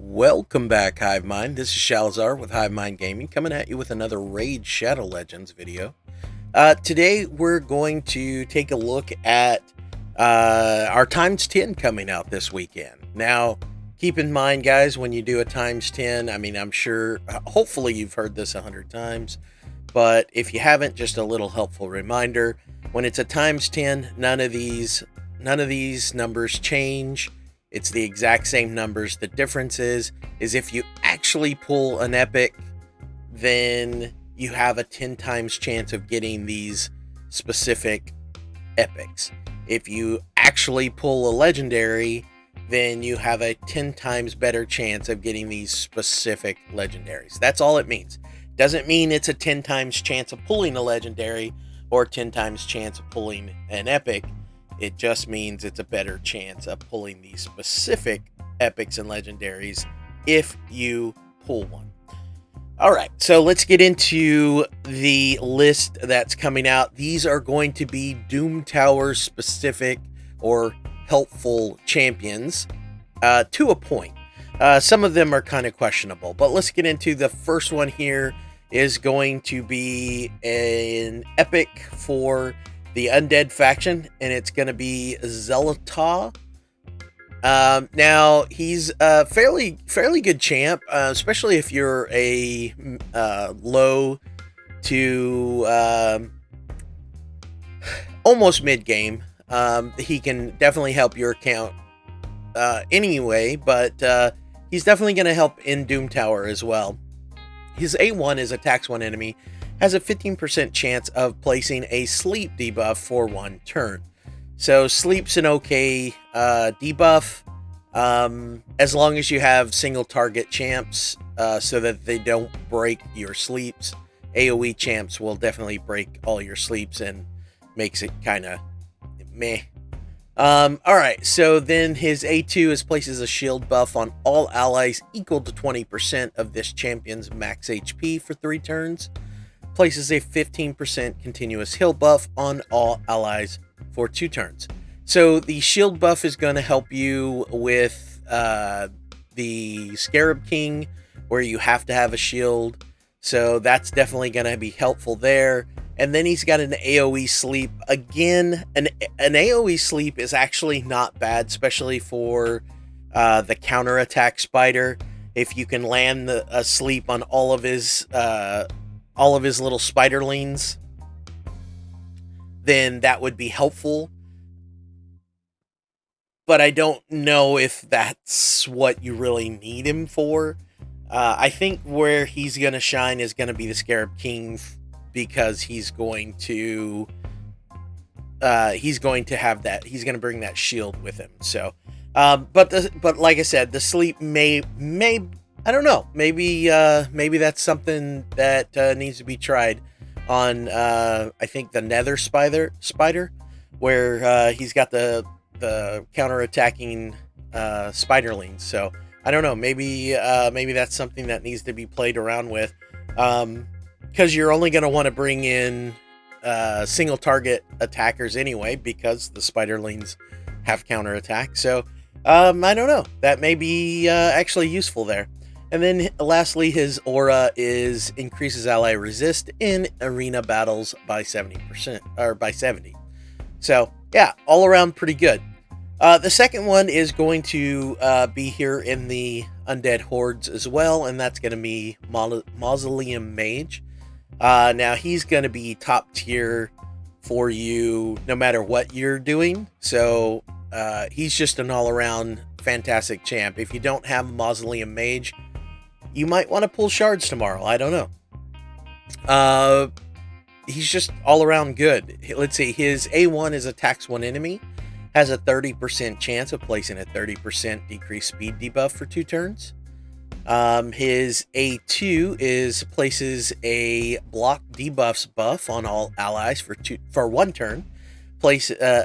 Welcome back, Hive Mind. This is Shalazar with Hive Mind Gaming, coming at you with another Raid Shadow Legends video. Today, we're going to take a look at our times 10 coming out this weekend. Now, keep in mind, guys, when you do a times 10, I mean, I'm sure, hopefully you've heard this 100 times, but if you haven't, just a little helpful reminder. When it's a times 10, none of these numbers change. It's the exact same numbers. The difference is if you actually pull an epic, then you have a 10 times chance of getting these specific epics. If you actually pull a legendary, then you have a 10 times better chance of getting these specific legendaries. That's all it means. Doesn't mean it's a 10 times chance of pulling a legendary or 10 times chance of pulling an epic. It just means it's a better chance of pulling these specific epics and legendaries if you pull one. All right, so let's get into the list that's coming out. These are going to be Doom Tower specific or helpful champions to a point. Some of them are kind of questionable, but let's get into the first one here. Is going to be an epic for the undead faction, and it's going to be Zeleta. Now he's a fairly good champ, especially if you're a low to almost mid game. He can definitely help your account anyway, but he's definitely going to help in Doom Tower as well. His A1 is attacks one enemy, has a 15% chance of placing a sleep debuff for one turn. So sleep's an okay debuff, as long as you have single target champs so that they don't break your sleeps. AoE champs will definitely break all your sleeps and makes it kind of meh. Alright, so then his A2 places a shield buff on all allies equal to 20% of this champion's max HP for 3 turns. Places a 15% continuous heal buff on all allies for 2 turns. So the shield buff is going to help you with the Scarab King, where you have to have a shield. So that's definitely going to be helpful there. And then he's got an AoE sleep. Again, an AoE sleep is actually not bad, especially for the counterattack spider. If you can land a sleep on all of his little spiderlings, then that would be helpful. But I don't know if that's what you really need him for. I think where he's going to shine is going to be the Scarab King, because he's going to have that. He's going to bring that shield with him. So, but like I said, the sleep may I don't know. Maybe that's something that needs to be tried on. I think the Nether spider, where he's got the counter-attacking spiderlings. So I don't know. Maybe that's something that needs to be played around with, because you're only going to want to bring in single target attackers anyway, because the spiderlings have counterattack. So I don't know. That may be actually useful there. And then lastly, his aura increases ally resist in arena battles by 70%, or by 70. So yeah, all around pretty good. The second one is going to be here in the undead hordes as well, and that's going to be Mausoleum Mage. Now he's going to be top tier for you no matter what you're doing. So he's just an all-around fantastic champ. If you don't have Mausoleum Mage, you might want to pull shards tomorrow. I don't know. He's just all around good. Let's see. His A1 is attacks one enemy. Has a 30% chance of placing a 30% decreased speed debuff for 2 turns. His A2 places a block debuffs buff on all allies for 1 turn.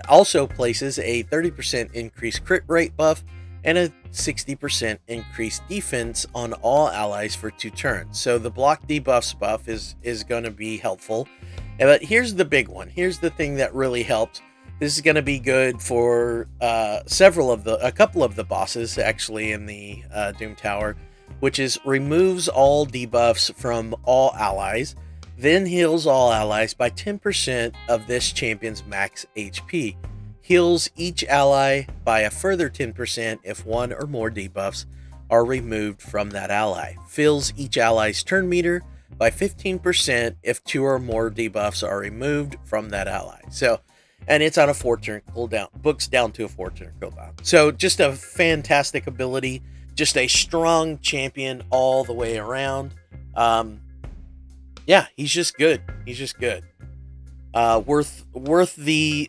Also places a 30% increased crit rate buff and a 60% increased defense on all allies for 2 turns. So the block debuffs buff is going to be helpful. But here's the big one. Here's the thing that really helps. This is going to be good for a couple of the bosses actually in the Doom Tower, which is removes all debuffs from all allies, then heals all allies by 10% of this champion's max HP. Heals each ally by a further 10% if one or more debuffs are removed from that ally. Fills each ally's turn meter by 15% if 2 or more debuffs are removed from that ally. So, and it's on a 4-turn cooldown. Books down to a 4-turn cooldown. So just a fantastic ability. Just a strong champion all the way around. Yeah, he's just good. He's just good. Worth the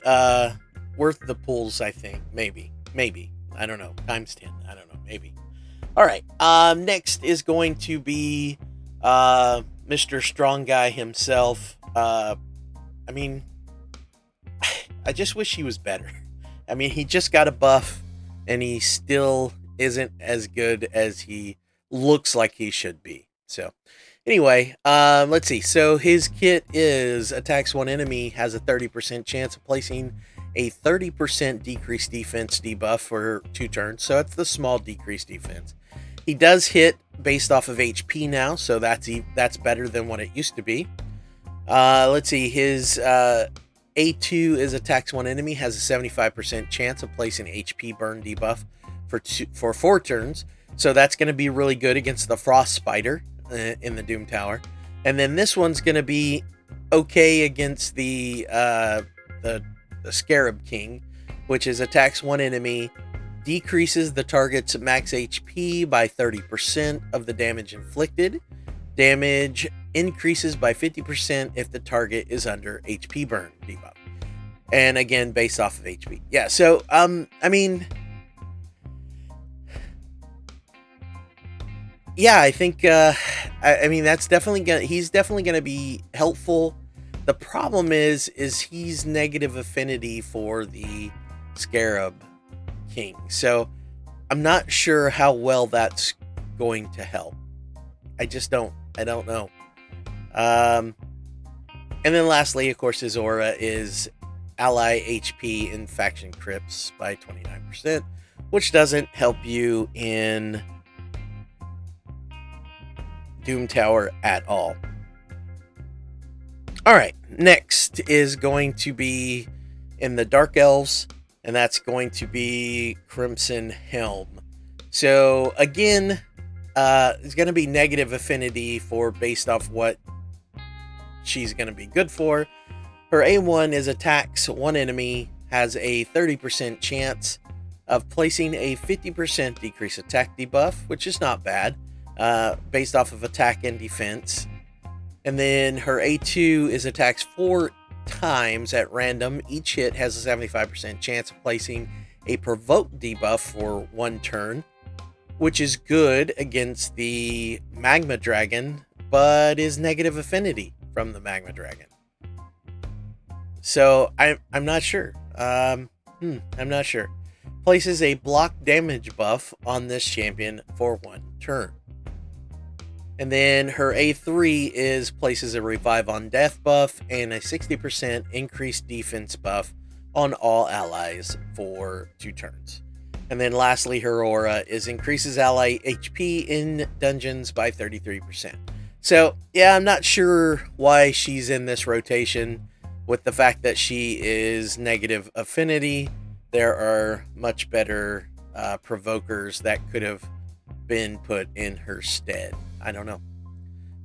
pulls, I think. Maybe. I don't know. Times 10. I don't know. Maybe. All right. Next is going to be Mr. Strong Guy himself. I mean, I just wish he was better. I mean, he just got a buff, and he still isn't as good as he looks like he should be. So, anyway, let's see. So, his kit is attacks one enemy, has a 30% chance of placing a 30% decreased defense debuff for 2 turns. So, that's the small decreased defense. He does hit based off of HP now, so that's better than what it used to be. Let's see. His A2 is attacks one enemy, has a 75% chance of placing HP burn debuff for 4 turns. So that's going to be really good against the Frost Spider in the Doom Tower. And then this one's going to be okay against the Scarab King, which is attacks one enemy, decreases the target's max HP by 30% of the damage inflicted. Damage increases by 50% if the target is under HP burn debuff. And again, based off of HP. Yeah, so, I mean, yeah, I think, I mean, that's definitely he's definitely gonna be helpful. The problem is he's negative affinity for the Scarab King. So I'm not sure how well that's going to help. I don't know. And then lastly, of course, his aura is ally HP in faction crypts by 29%, which doesn't help you in Doom Tower at all. All right, next is going to be in the Dark Elves, and that's going to be Crimson Helm. So again, it's going to be negative affinity for based off what she's going to be good for. Her A1 is attacks one enemy, has a 30% chance of placing a 50% decrease attack debuff, which is not bad, based off of attack and defense. And then her A2 is attacks 4 times at random. Each hit has a 75% chance of placing a provoke debuff for 1 turn, which is good against the Magma Dragon, but is negative affinity from the Magma Dragon. So I'm not sure. I'm not sure. Places a block damage buff on this champion for 1 turn. And then her A3 is places a revive on death buff and a 60% increased defense buff on all allies for 2 turns. And then lastly, her aura is increases ally HP in dungeons by 33%. So yeah, I'm not sure why she's in this rotation. With the fact that she is negative affinity, there are much better provokers that could have been put in her stead. I don't know.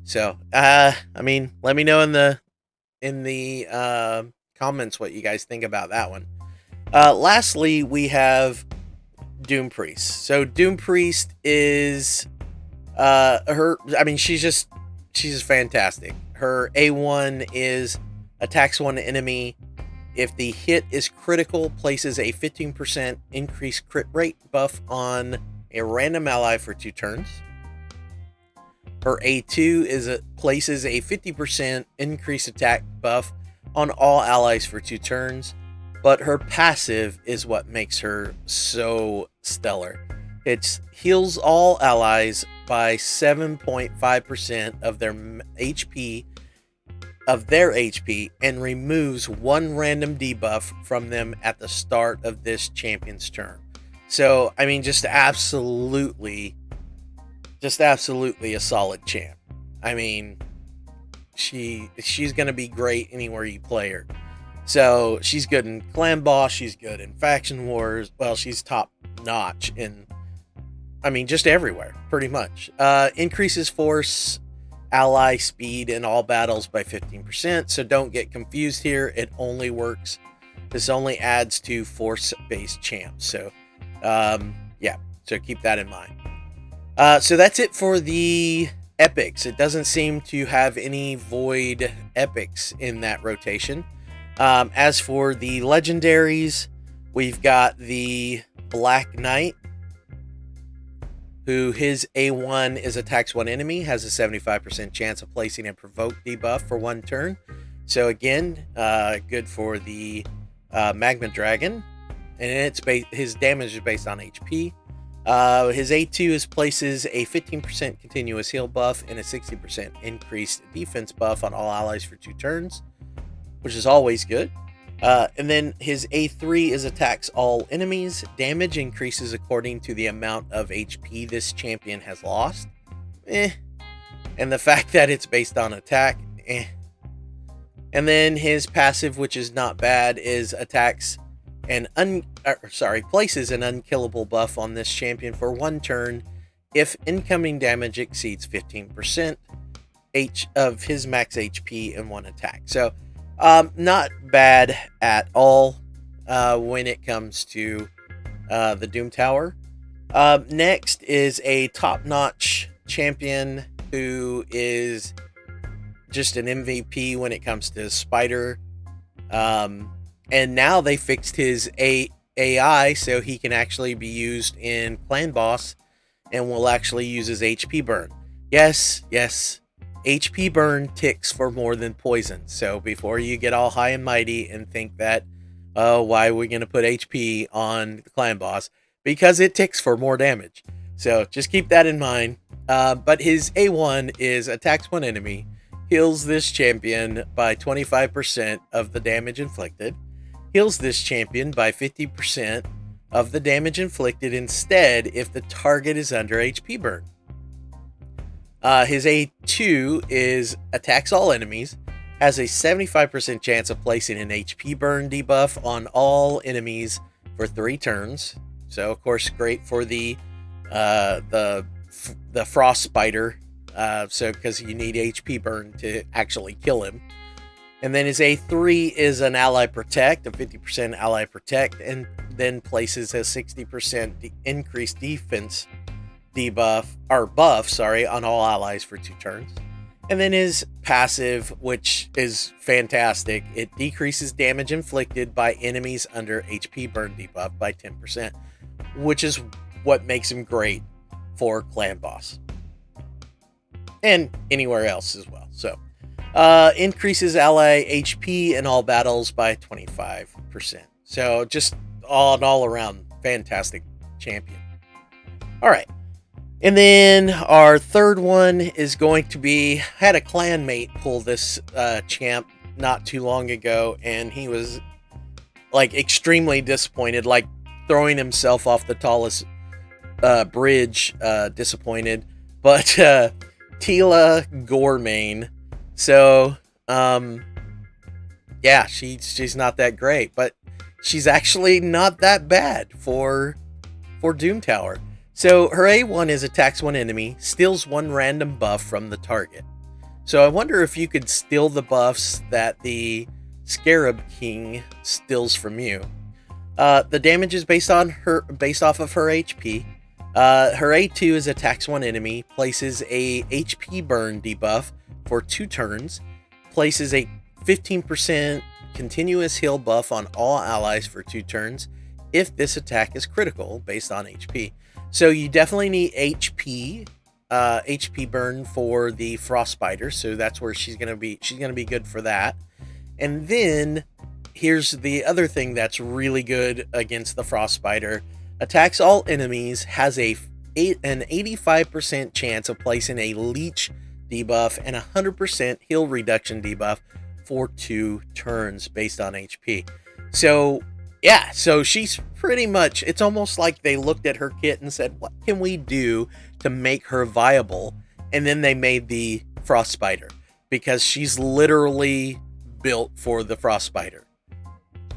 So, I mean, let me know in the comments what you guys think about that one. Lastly, we have Doom Priest. So Doom Priest is she's just fantastic. Her A1 is attacks one enemy. If the hit is critical, places a 15% increased crit rate buff on a random ally for 2 turns. Her A2 places a 50% increased attack buff on all allies for 2 turns. But her passive is what makes her so stellar. It heals all allies by 7.5% of their HP of their HP and removes one random debuff from them at the start of this champion's turn. So, I mean, just absolutely a solid champ. I mean, she's going to be great anywhere you play her. So, she's good in clan boss, she's good in faction wars. Well, she's top notch in, I mean, just everywhere, pretty much. Increases force, ally speed in all battles by 15%. So don't get confused here. It only works. This only adds to force-based champs. So, yeah. So keep that in mind. So that's it for the epics. It doesn't seem to have any void epics in that rotation. As for the legendaries, we've got the Black Knight, who his A1 is attacks one enemy, has a 75% chance of placing a provoke debuff for one turn. So again, good for the Magma Dragon, and his damage is based on HP. His A2 places a 15% continuous heal buff and a 60% increased defense buff on all allies for 2 turns, which is always good. And then his A3 is attacks all enemies. Damage increases according to the amount of HP this champion has lost. And the fact that it's based on attack. And then his passive, which is not bad, is attacks and places an unkillable buff on this champion for 1 turn if incoming damage exceeds 15% of his max HP in 1 attack. So, not bad at all when it comes to the Doom Tower. Next is a top-notch champion who is just an MVP when it comes to Spider. And now they fixed his AI so he can actually be used in Clan Boss and will actually use his HP burn. Yes, HP burn ticks for more than poison. So before you get all high and mighty and think that, oh, why are we going to put HP on the Clan Boss? Because it ticks for more damage. So just keep that in mind. But his A1 is attacks one enemy, heals this champion by 25% of the damage inflicted, heals this champion by 50% of the damage inflicted instead if the target is under HP burn. His A2 is attacks all enemies, has a 75% chance of placing an HP burn debuff on all enemies for 3 turns. So of course, great for the frost spider. So because you need HP burn to actually kill him. And then his A3 is an ally protect, a 50% ally protect, and then places a 60% increased defense buff on all allies for 2 turns. And then his passive, which is fantastic, it decreases damage inflicted by enemies under HP burn debuff by 10%, which is what makes him great for Clan Boss and anywhere else as well. So increases ally HP in all battles by 25%. So just all around fantastic champion. All right. And then our third one is going to be, had a clanmate pull this champ not too long ago, and he was like extremely disappointed, like throwing himself off the tallest bridge, disappointed. But Tila Gorman. So yeah, she's not that great, but she's actually not that bad for Doom Tower. So her A1 is attacks one enemy, steals one random buff from the target. So I wonder if you could steal the buffs that the Scarab King steals from you. The damage is based off of her HP. Her A2 is attacks one enemy, places a HP burn debuff for 2 turns, places a 15% continuous heal buff on all allies for 2 turns if this attack is critical based on HP. So you definitely need HP burn for the Frost Spider, so that's where she's gonna be good for that. And then here's the other thing that's really good against the Frost Spider: attacks all enemies, has an 85% chance of placing a leech debuff and 100% heal reduction debuff for 2 turns based on HP. So yeah, so she's pretty much, it's almost like they looked at her kit and said, what can we do to make her viable? And then they made the Frost Spider, because she's literally built for the Frost Spider.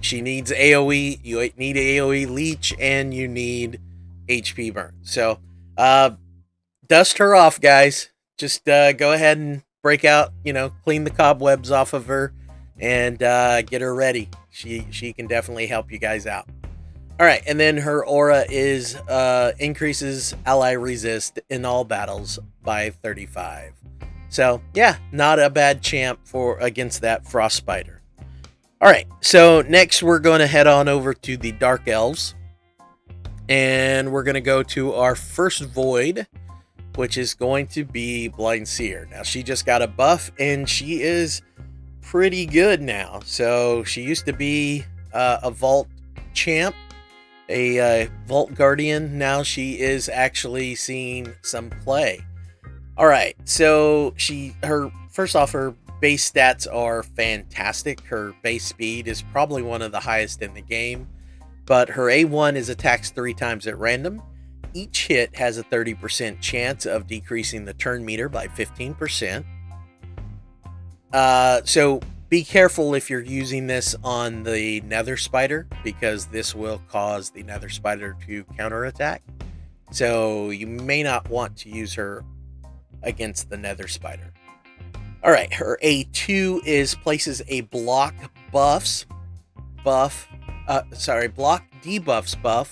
She needs AoE, you need AoE leech, and you need HP burn. So dust her off, guys. Just go ahead and break out, clean the cobwebs off of her, and get her ready. She can definitely help you guys out. All right, and then her aura is increases ally resist in all battles by 35. So yeah, not a bad champ for against that Frost Spider. All right, so next we're going to head on over to the Dark Elves, and we're going to go to our first Void, which is going to be Blind Seer. Now she just got a buff, and she is pretty good now. So she used to be a Vault champ, a Vault Guardian. Now she is actually seeing some play. All right, so her base stats are fantastic. Her base speed is probably one of the highest in the game, but her A1 is attacks 3 times at random. Each hit has a 30% chance of decreasing the turn meter by 15%. So be careful if you're using this on the Nether Spider, because this will cause the Nether Spider to counterattack. So you may not want to use her against the Nether Spider. All right, her A2 is places a block debuffs buff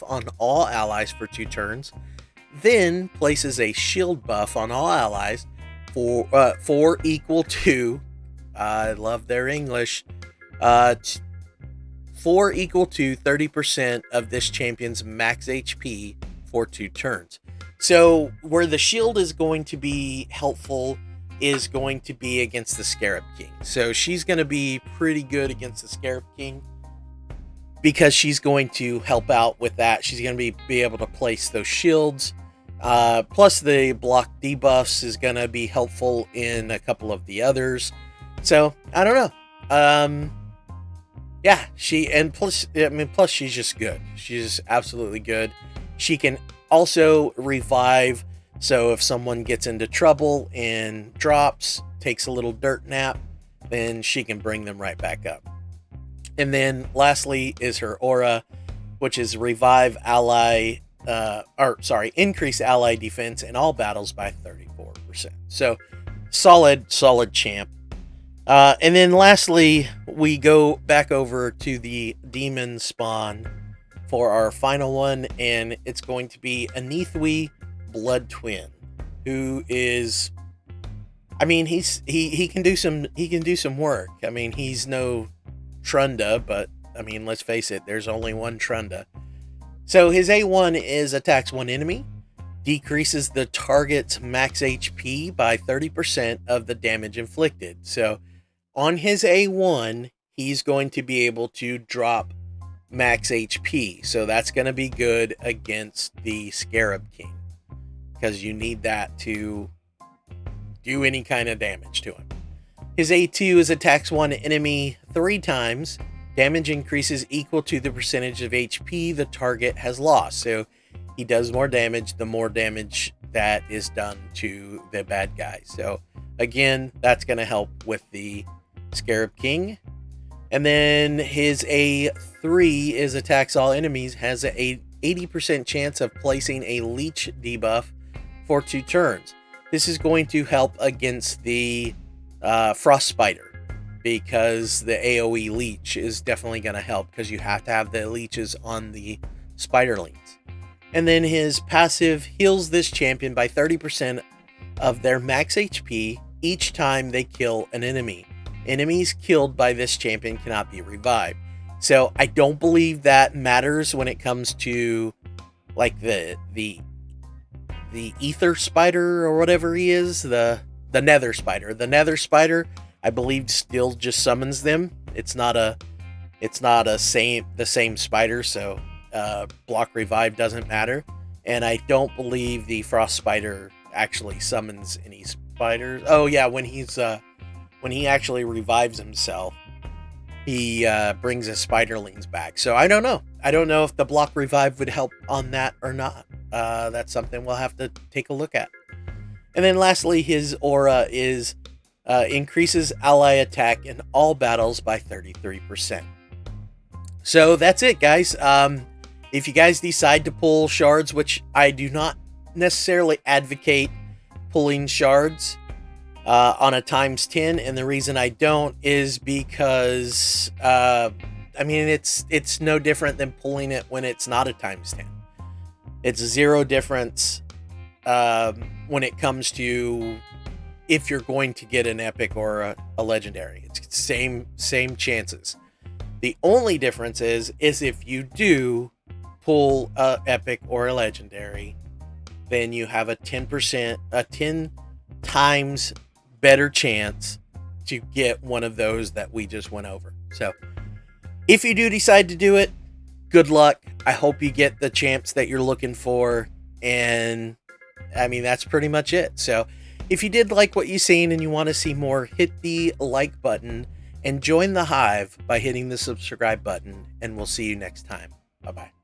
on all allies for 2 turns, then places a shield buff on all allies for equal to, I love their English, 4 equal to 30% of this champion's max HP for 2 turns. So where the shield is going to be helpful is going to be against the Scarab King. So she's going to be pretty good against the Scarab King, because she's going to help out with that. She's going to be able to place those shields. Plus the block debuffs is going to be helpful in a couple of the others. So I don't know. Yeah, plus she's just good. She's absolutely good. She can also revive. So if someone gets into trouble and drops, takes a little dirt nap, then she can bring them right back up. And then lastly is her aura, which is revive ally, increase ally defense in all battles by 34%. So solid champ. And then lastly, we go back over to the demon spawn for our final one, and it's going to be Anithwi Blood Twin, who is, I mean, he can do some work. I mean, he's no Trunda, but I mean, let's face it, there's only one Trunda. So his A1 is attacks 1 enemy, decreases the target's max HP by 30% of the damage inflicted. So on his A1, he's going to be able to drop max HP. So that's going to be good against the Scarab King, because you need that to do any kind of damage to him. His A2 is attacks 1 enemy 3 times. Damage increases equal to the percentage of HP the target has lost. So he does more damage the more damage that is done to the bad guy. So again, that's going to help with the Scarab King. And then his A3 is attacks all enemies, has a 80% chance of placing a leech debuff for 2 turns. This is going to help against the Frost Spider, because the AoE leech is definitely going to help, because you have to have the leeches on the spiderlings. And then his passive heals this champion by 30% of their max HP each time they kill an enemy. Enemies killed by this champion cannot be revived. So I don't believe that matters when it comes to like the ether spider or whatever he is, the nether spider. The nether spider, I believe, still just summons them. It's not the same spider, so block revive doesn't matter. And I don't believe the frost spider actually summons any spiders. Oh yeah, when he's when he actually revives himself, he brings his spiderlings back. So I don't know. I don't know if the block revive would help on that or not. That's something we'll have to take a look at. And then lastly, his aura is increases ally attack in all battles by 33%. So that's it, guys. If you guys decide to pull shards, which I do not necessarily advocate pulling shards on a ×10, and the reason I don't is because I mean it's no different than pulling it when it's not a ×10. It's zero difference when it comes to if you're going to get an epic or a legendary. It's same chances. The only difference is if you do pull a epic or a legendary, then you have a 10 times better chance to get one of those that we just went over. So if you do decide to do it, good luck. I hope you get the champs that you're looking for. And I mean, that's pretty much it. So if you did like what you've seen and you want to see more, hit the like button and join the Hive by hitting the subscribe button. And we'll see you next time. Bye-bye.